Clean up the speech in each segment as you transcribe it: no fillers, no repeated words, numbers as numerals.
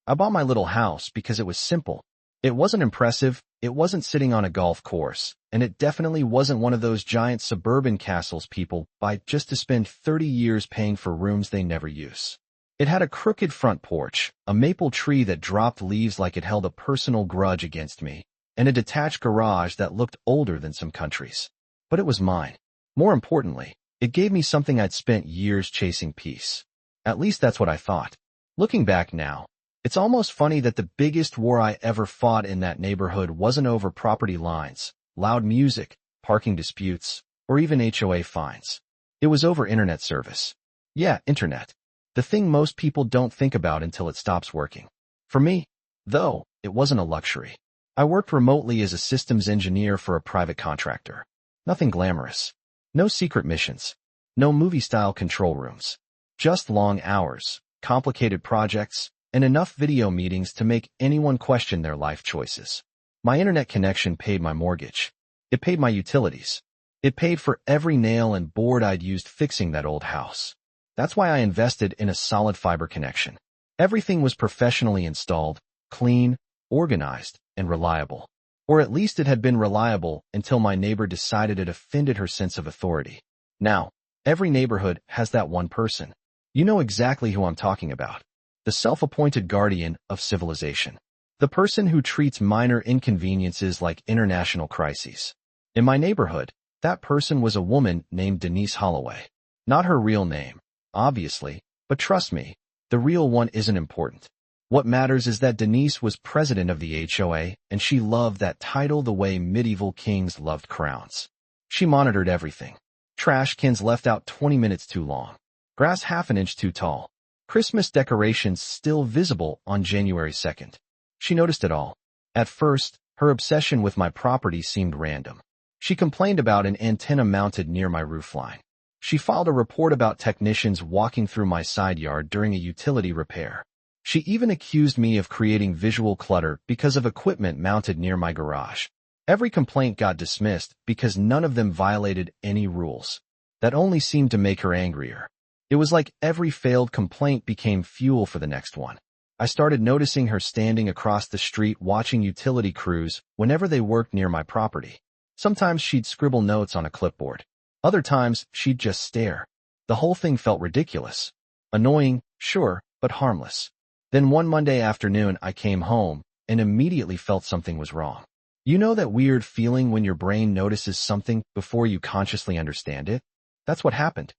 I bought my little house because it was simple. It wasn't impressive, it wasn't sitting on a golf course, and it definitely wasn't one of those giant suburban castles people buy just to spend 30 years paying for rooms they never use. It had a crooked front porch, a maple tree that dropped leaves like it held a personal grudge against me, and a detached garage that looked older than some countries. But it was mine. More importantly, it gave me something I'd spent years chasing: peace. At least that's what I thought. Looking back now, it's almost funny that the biggest war I ever fought in that neighborhood wasn't over property lines, loud music, parking disputes, or even HOA fines. It was over internet service. Yeah, internet. The thing most people don't think about until it stops working. For me, though, it wasn't a luxury. I worked remotely as a systems engineer for a private contractor. Nothing glamorous. No secret missions. No movie-style control rooms. Just long hours, complicated projects, and enough video meetings to make anyone question their life choices. My internet connection paid my mortgage. It paid my utilities. It paid for every nail and board I'd used fixing that old house. That's why I invested in a solid fiber connection. Everything was professionally installed, clean, organized, and reliable. Or at least it had been reliable until my neighbor decided it offended her sense of authority. Now, every neighborhood has that one person. You know exactly who I'm talking about. The self-appointed guardian of civilization. The person who treats minor inconveniences like international crises. In my neighborhood, that person was a woman named Denise Holloway. Not her real name, obviously, but trust me, the real one isn't important. What matters is that Denise was president of the HOA, and she loved that title the way medieval kings loved crowns. She monitored everything. Trash cans left out 20 minutes too long. Grass half an inch too tall. Christmas decorations still visible on January 2nd. She noticed it all. At first, her obsession with my property seemed random. She complained about an antenna mounted near my roofline. She filed a report about technicians walking through my side yard during a utility repair. She even accused me of creating visual clutter because of equipment mounted near my garage. Every complaint got dismissed because none of them violated any rules. That only seemed to make her angrier. It was like every failed complaint became fuel for the next one. I started noticing her standing across the street watching utility crews whenever they worked near my property. Sometimes she'd scribble notes on a clipboard. Other times, she'd just stare. The whole thing felt ridiculous. Annoying, sure, but harmless. Then one Monday afternoon, I came home and immediately felt something was wrong. You know that weird feeling when your brain notices something before you consciously understand it? That's what happened.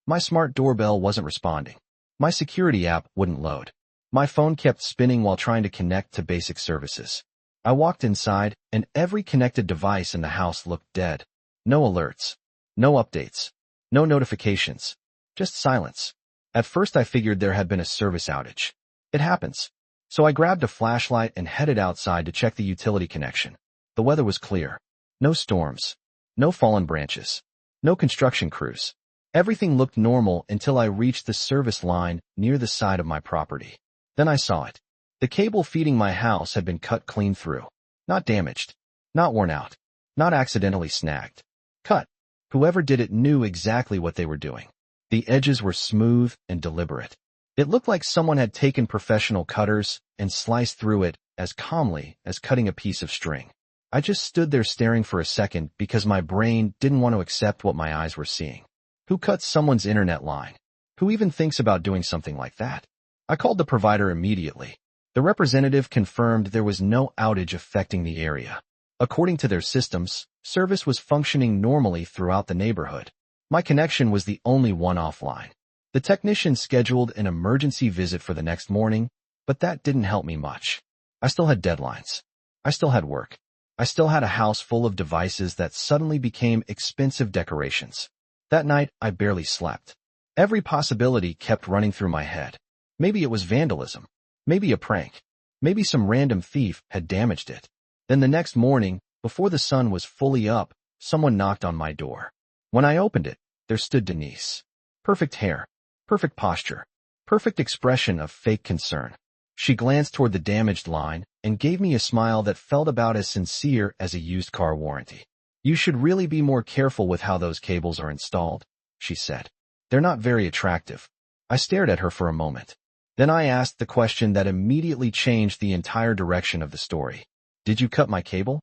My smart doorbell wasn't responding. My security app wouldn't load. My phone kept spinning while trying to connect to basic services. I walked inside, and every connected device in the house looked dead. No alerts. No updates. No notifications. Just silence. At first I figured there had been a service outage. It happens. So I grabbed a flashlight and headed outside to check the utility connection. The weather was clear. No storms. No fallen branches. No construction crews. Everything looked normal until I reached the service line near the side of my property. Then I saw it. The cable feeding my house had been cut clean through. Not damaged. Not worn out. Not accidentally snagged. Cut. Whoever did it knew exactly what they were doing. The edges were smooth and deliberate. It looked like someone had taken professional cutters and sliced through it as calmly as cutting a piece of string. I just stood there staring for a second because my brain didn't want to accept what my eyes were seeing. Who cuts someone's internet line? Who even thinks about doing something like that? I called the provider immediately. The representative confirmed there was no outage affecting the area. According to their systems, service was functioning normally throughout the neighborhood. My connection was the only one offline. The technician scheduled an emergency visit for the next morning, but that didn't help me much. I still had deadlines. I still had work. I still had a house full of devices that suddenly became expensive decorations. That night, I barely slept. Every possibility kept running through my head. Maybe it was vandalism. Maybe a prank. Maybe some random thief had damaged it. Then the next morning, before the sun was fully up, someone knocked on my door. When I opened it, there stood Denise. Perfect hair. Perfect posture. Perfect expression of fake concern. She glanced toward the damaged line and gave me a smile that felt about as sincere as a used car warranty. "You should really be more careful with how those cables are installed," she said. "They're not very attractive." I stared at her for a moment. Then I asked the question that immediately changed the entire direction of the story. Did you cut my cable?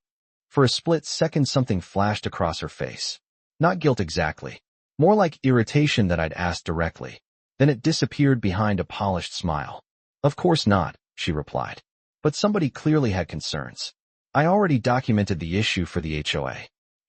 For a split second something flashed across her face. Not guilt exactly. More like irritation that I'd asked directly. Then it disappeared behind a polished smile. Of course not, she replied. But somebody clearly had concerns. I already documented the issue for the HOA.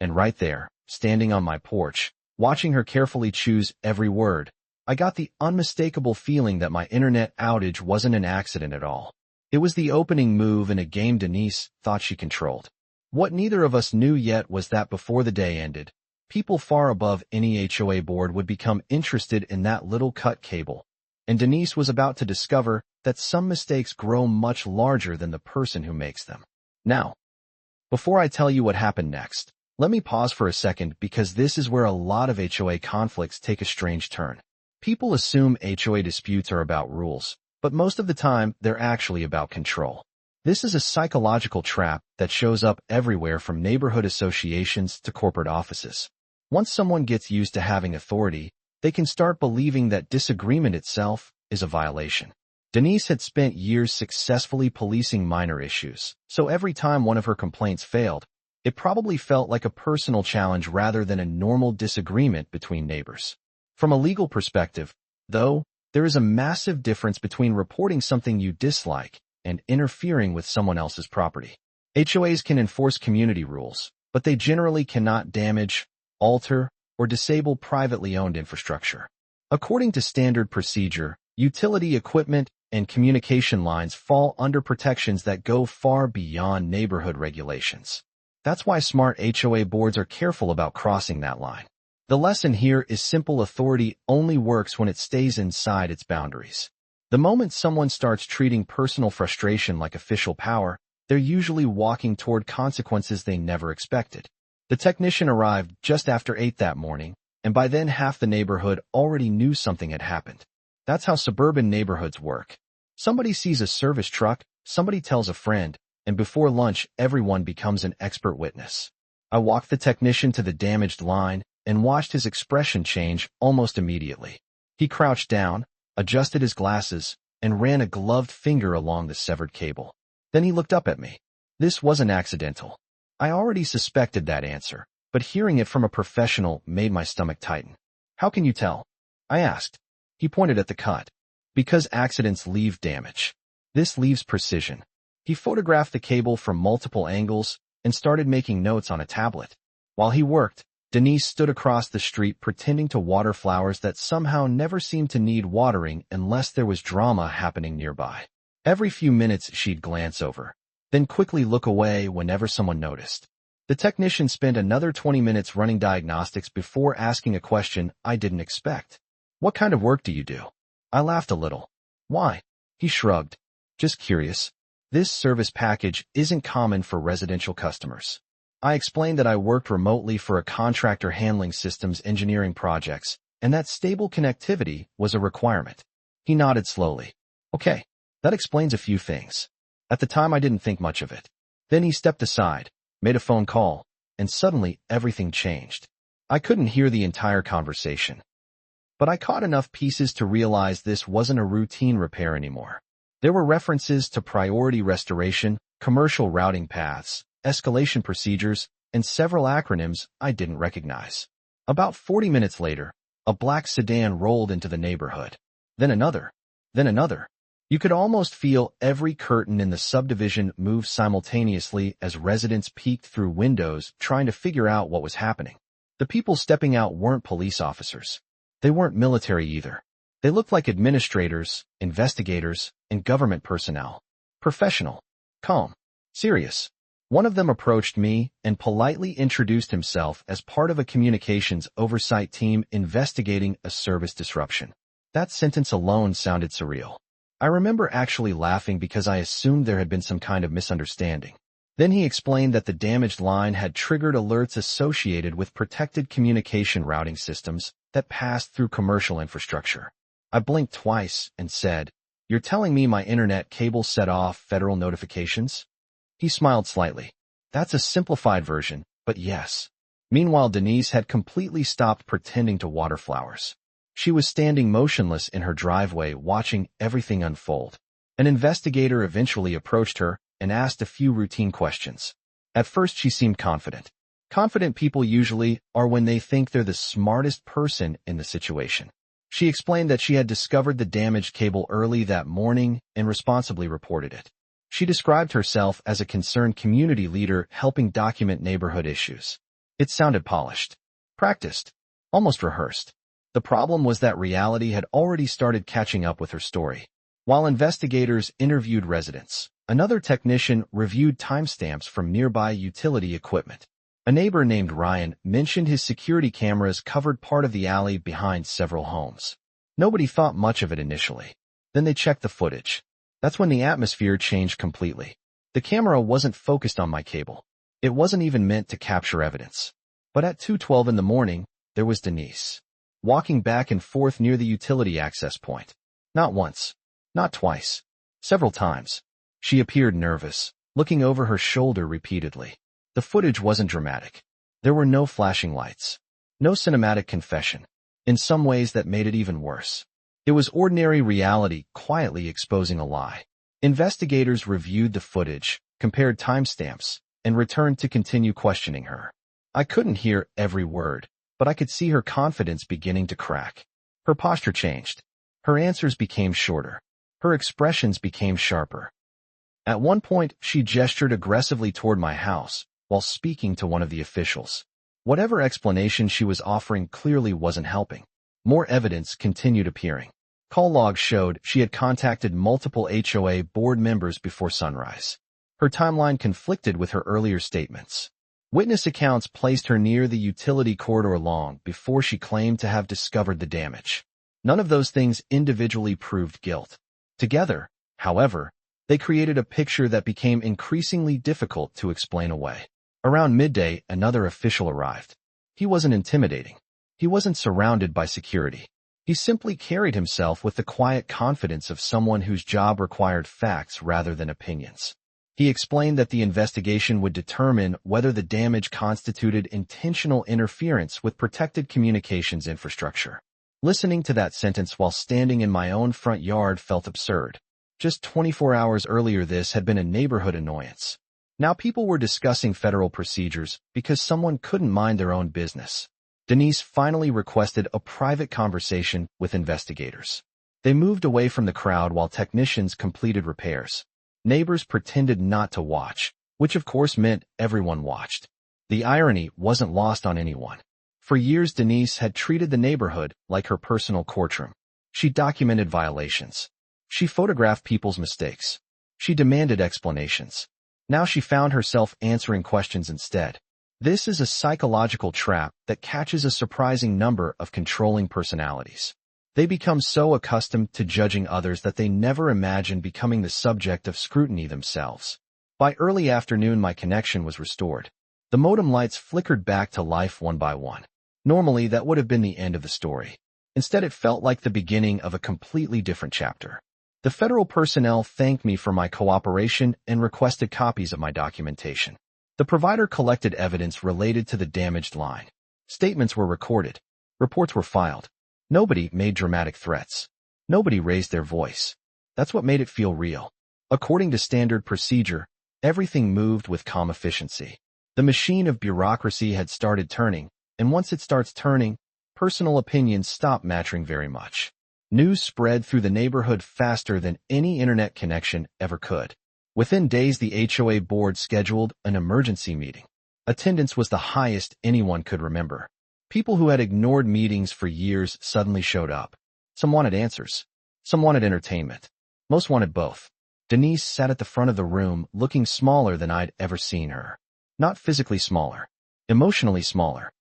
And right there, standing on my porch, watching her carefully choose every word, I got the unmistakable feeling that my internet outage wasn't an accident at all. It was the opening move in a game Denise thought she controlled. What neither of us knew yet was that before the day ended, people far above any HOA board would become interested in that little cut cable. And Denise was about to discover that some mistakes grow much larger than the person who makes them. Now, before I tell you what happened next, let me pause for a second because this is where a lot of HOA conflicts take a strange turn. People assume HOA disputes are about rules, but most of the time they're actually about control. This is a psychological trap that shows up everywhere from neighborhood associations to corporate offices. Once someone gets used to having authority, they can start believing that disagreement itself is a violation. Denise had spent years successfully policing minor issues, so every time one of her complaints failed, it probably felt like a personal challenge rather than a normal disagreement between neighbors. From a legal perspective, though, there is a massive difference between reporting something you dislike and interfering with someone else's property. HOAs can enforce community rules, but they generally cannot damage, alter, or disable privately owned infrastructure. According to standard procedure, utility equipment and communication lines fall under protections that go far beyond neighborhood regulations. That's why smart HOA boards are careful about crossing that line. The lesson here is simple: authority only works when it stays inside its boundaries. The moment someone starts treating personal frustration like official power, they're usually walking toward consequences they never expected. The technician arrived just after 8 that morning, and by then half the neighborhood already knew something had happened. That's how suburban neighborhoods work. Somebody sees a service truck, somebody tells a friend, and before lunch everyone becomes an expert witness. I walked the technician to the damaged line and watched his expression change almost immediately. He crouched down, adjusted his glasses, and ran a gloved finger along the severed cable. Then he looked up at me. This wasn't accidental. I already suspected that answer, but hearing it from a professional made my stomach tighten. How can you tell? I asked. He pointed at the cut. Because accidents leave damage. This leaves precision. He photographed the cable from multiple angles and started making notes on a tablet. While he worked, Denise stood across the street pretending to water flowers that somehow never seemed to need watering unless there was drama happening nearby. Every few minutes she'd glance over, then quickly look away whenever someone noticed. The technician spent another 20 minutes running diagnostics before asking a question I didn't expect. What kind of work do you do? I laughed a little. Why? He shrugged. Just curious. This service package isn't common for residential customers. I explained that I worked remotely for a contractor handling systems engineering projects, and that stable connectivity was a requirement. He nodded slowly. Okay, that explains a few things. At the time I didn't think much of it. Then he stepped aside, made a phone call, and suddenly everything changed. I couldn't hear the entire conversation, but I caught enough pieces to realize this wasn't a routine repair anymore. There were references to priority restoration, commercial routing paths, escalation procedures, and several acronyms I didn't recognize. About 40 minutes later, a black sedan rolled into the neighborhood. Then another. Then another. You could almost feel every curtain in the subdivision move simultaneously as residents peeked through windows trying to figure out what was happening. The people stepping out weren't police officers. They weren't military either. They looked like administrators, investigators, and government personnel. Professional. Calm. Serious. One of them approached me and politely introduced himself as part of a communications oversight team investigating a service disruption. That sentence alone sounded surreal. I remember actually laughing because I assumed there had been some kind of misunderstanding. Then he explained that the damaged line had triggered alerts associated with protected communication routing systems that passed through commercial infrastructure. I blinked twice and said, "You're telling me my internet cable set off federal notifications?" He smiled slightly. That's a simplified version, but yes. Meanwhile, Denise had completely stopped pretending to water flowers. She was standing motionless in her driveway watching everything unfold. An investigator eventually approached her and asked a few routine questions. At first she seemed confident. Confident people usually are when they think they're the smartest person in the situation. She explained that she had discovered the damaged cable early that morning and responsibly reported it. She described herself as a concerned community leader helping document neighborhood issues. It sounded polished, practiced, almost rehearsed. The problem was that reality had already started catching up with her story. While investigators interviewed residents, another technician reviewed timestamps from nearby utility equipment. A neighbor named Ryan mentioned his security cameras covered part of the alley behind several homes. Nobody thought much of it initially. Then they checked the footage. That's when the atmosphere changed completely. The camera wasn't focused on my cable. It wasn't even meant to capture evidence. But at 2:12 in the morning, there was Denise, walking back and forth near the utility access point. Not once, not twice, several times. She appeared nervous, looking over her shoulder repeatedly. The footage wasn't dramatic. There were no flashing lights, no cinematic confession. In some ways that made it even worse. It was ordinary reality quietly exposing a lie. Investigators reviewed the footage, compared timestamps, and returned to continue questioning her. I couldn't hear every word, but I could see her confidence beginning to crack. Her posture changed. Her answers became shorter. Her expressions became sharper. At one point, she gestured aggressively toward my house while speaking to one of the officials. Whatever explanation she was offering clearly wasn't helping. More evidence continued appearing. Call logs showed she had contacted multiple HOA board members before sunrise. Her timeline conflicted with her earlier statements. Witness accounts placed her near the utility corridor long before she claimed to have discovered the damage. None of those things individually proved guilt. Together, however, they created a picture that became increasingly difficult to explain away. Around midday, another official arrived. He wasn't intimidating. He wasn't surrounded by security. He simply carried himself with the quiet confidence of someone whose job required facts rather than opinions. He explained that the investigation would determine whether the damage constituted intentional interference with protected communications infrastructure. Listening to that sentence while standing in my own front yard felt absurd. Just 24 hours earlier this had been a neighborhood annoyance. Now people were discussing federal procedures because someone couldn't mind their own business. Denise finally requested a private conversation with investigators. They moved away from the crowd while technicians completed repairs. Neighbors pretended not to watch, which of course meant everyone watched. The irony wasn't lost on anyone. For years Denise had treated the neighborhood like her personal courtroom. She documented violations. She photographed people's mistakes. She demanded explanations. Now she found herself answering questions instead. This is a psychological trap that catches a surprising number of controlling personalities. They become so accustomed to judging others that they never imagine becoming the subject of scrutiny themselves. By early afternoon, my connection was restored. The modem lights flickered back to life one by one. Normally, that would have been the end of the story. Instead, it felt like the beginning of a completely different chapter. The federal personnel thanked me for my cooperation and requested copies of my documentation. The provider collected evidence related to the damaged line. Statements were recorded. Reports were filed. Nobody made dramatic threats. Nobody raised their voice. That's what made it feel real. According to standard procedure, everything moved with calm efficiency. The machine of bureaucracy had started turning, and once it starts turning, personal opinions stop mattering very much. News spread through the neighborhood faster than any internet connection ever could. Within days, the HOA board scheduled an emergency meeting. Attendance was the highest anyone could remember. People who had ignored meetings for years suddenly showed up. Some wanted answers. Some wanted entertainment. Most wanted both. Denise sat at the front of the room looking smaller than I'd ever seen her. Not physically smaller. Emotionally smaller.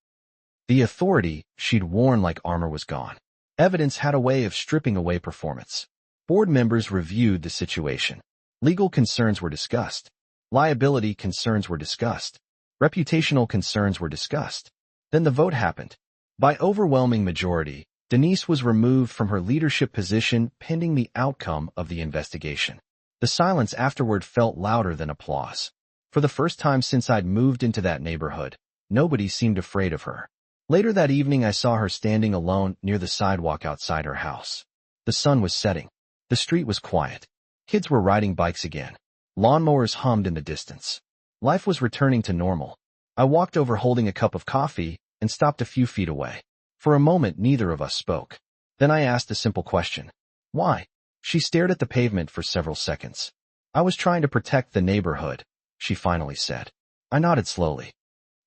The authority she'd worn like armor was gone. Evidence had a way of stripping away performance. Board members reviewed the situation. Legal concerns were discussed. Liability concerns were discussed. Reputational concerns were discussed. Then the vote happened. By overwhelming majority, Denise was removed from her leadership position pending the outcome of the investigation. The silence afterward felt louder than applause. For the first time since I'd moved into that neighborhood, nobody seemed afraid of her. Later that evening, I saw her standing alone near the sidewalk outside her house. The sun was setting. The street was quiet. Kids were riding bikes again. Lawnmowers hummed in the distance. Life was returning to normal. I walked over holding a cup of coffee and stopped a few feet away. For a moment, neither of us spoke. Then I asked a simple question. Why? She stared at the pavement for several seconds. I was trying to protect the neighborhood, she finally said. I nodded slowly.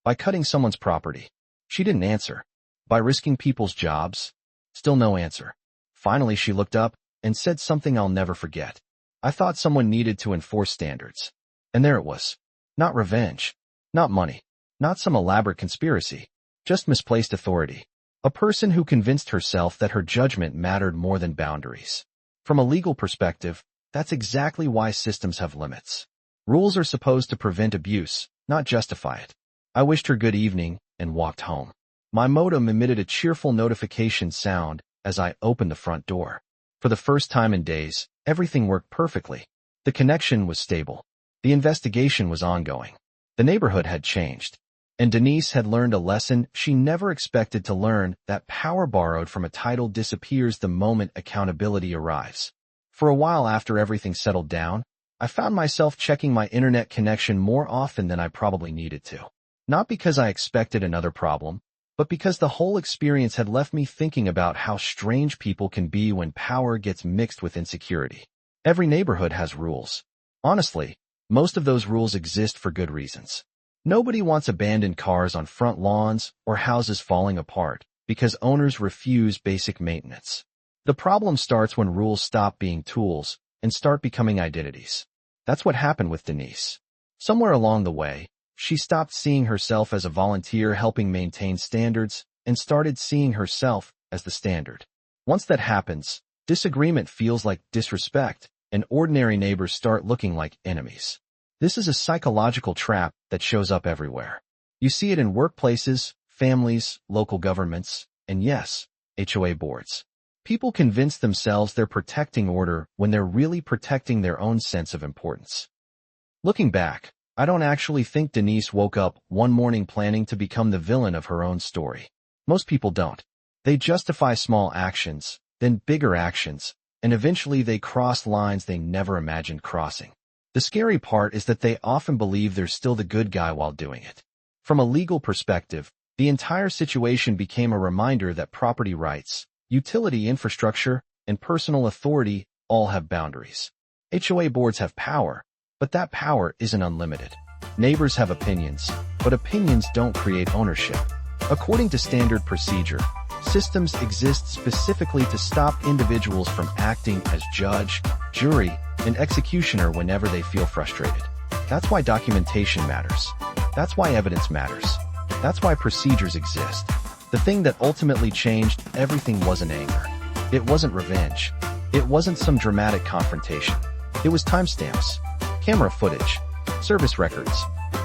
By cutting someone's property. She didn't answer. By risking people's jobs? Still no answer. Finally, she looked up and said something I'll never forget. I thought someone needed to enforce standards. And there it was. Not revenge. Not money. Not some elaborate conspiracy. Just misplaced authority. A person who convinced herself that her judgment mattered more than boundaries. From a legal perspective, that's exactly why systems have limits. Rules are supposed to prevent abuse, not justify it. I wished her good evening and walked home. My modem emitted a cheerful notification sound as I opened the front door. For the first time in days, everything worked perfectly. The connection was stable. The investigation was ongoing. The neighborhood had changed. And Denise had learned a lesson she never expected to learn, that power borrowed from a title disappears the moment accountability arrives. For a while after everything settled down, I found myself checking my internet connection more often than I probably needed to. Not because I expected another problem, but because the whole experience had left me thinking about how strange people can be when power gets mixed with insecurity. Every neighborhood has rules. Honestly, most of those rules exist for good reasons. Nobody wants abandoned cars on front lawns or houses falling apart because owners refuse basic maintenance. The problem starts when rules stop being tools and start becoming identities. That's what happened with Denise. Somewhere along the way, she stopped seeing herself as a volunteer helping maintain standards and started seeing herself as the standard. Once that happens, disagreement feels like disrespect, and ordinary neighbors start looking like enemies. This is a psychological trap that shows up everywhere. You see it in workplaces, families, local governments, and yes, HOA boards. People convince themselves they're protecting order when they're really protecting their own sense of importance. Looking back, I don't actually think Denise woke up one morning planning to become the villain of her own story. Most people don't. They justify small actions, then bigger actions, and eventually they cross lines they never imagined crossing. The scary part is that they often believe they're still the good guy while doing it. From a legal perspective, the entire situation became a reminder that property rights, utility infrastructure, and personal authority all have boundaries. HOA boards have power, but that power isn't unlimited. Neighbors have opinions, but opinions don't create ownership. According to standard procedure, systems exist specifically to stop individuals from acting as judge, jury, and executioner whenever they feel frustrated. That's why documentation matters. That's why evidence matters. That's why procedures exist. The thing that ultimately changed everything wasn't anger. It wasn't revenge. It wasn't some dramatic confrontation. It was timestamps, camera footage, service records,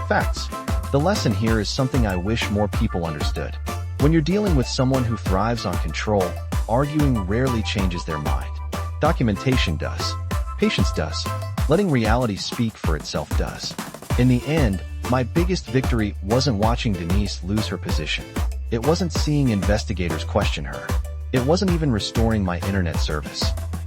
facts. The lesson here is something I wish more people understood. When you're dealing with someone who thrives on control, arguing rarely changes their mind. Documentation does. Patience does. Letting reality speak for itself does. In the end, my biggest victory wasn't watching Denise lose her position. It wasn't seeing investigators question her. It wasn't even restoring my internet service.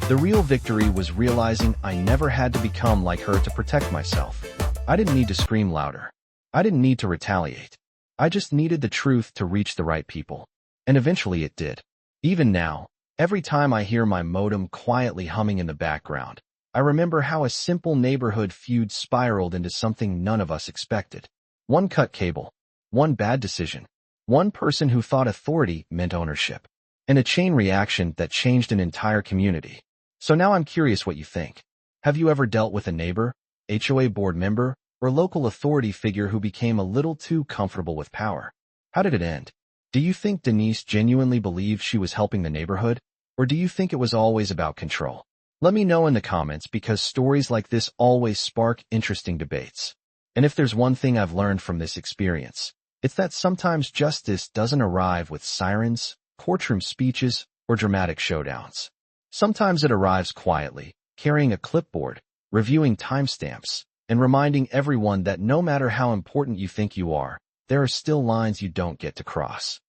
The real victory was realizing I never had to become like her to protect myself. I didn't need to scream louder. I didn't need to retaliate. I just needed the truth to reach the right people. And eventually it did. Even now, every time I hear my modem quietly humming in the background, I remember how a simple neighborhood feud spiraled into something none of us expected. One cut cable, one bad decision, one person who thought authority meant ownership, and a chain reaction that changed an entire community. So now I'm curious what you think. Have you ever dealt with a neighbor, HOA board member, or local authority figure who became a little too comfortable with power? How did it end? Do you think Denise genuinely believed she was helping the neighborhood, or do you think it was always about control? Let me know in the comments, because stories like this always spark interesting debates. And if there's one thing I've learned from this experience, it's that sometimes justice doesn't arrive with sirens, courtroom speeches, or dramatic showdowns. Sometimes it arrives quietly, carrying a clipboard, reviewing timestamps, and reminding everyone that no matter how important you think you are, there are still lines you don't get to cross.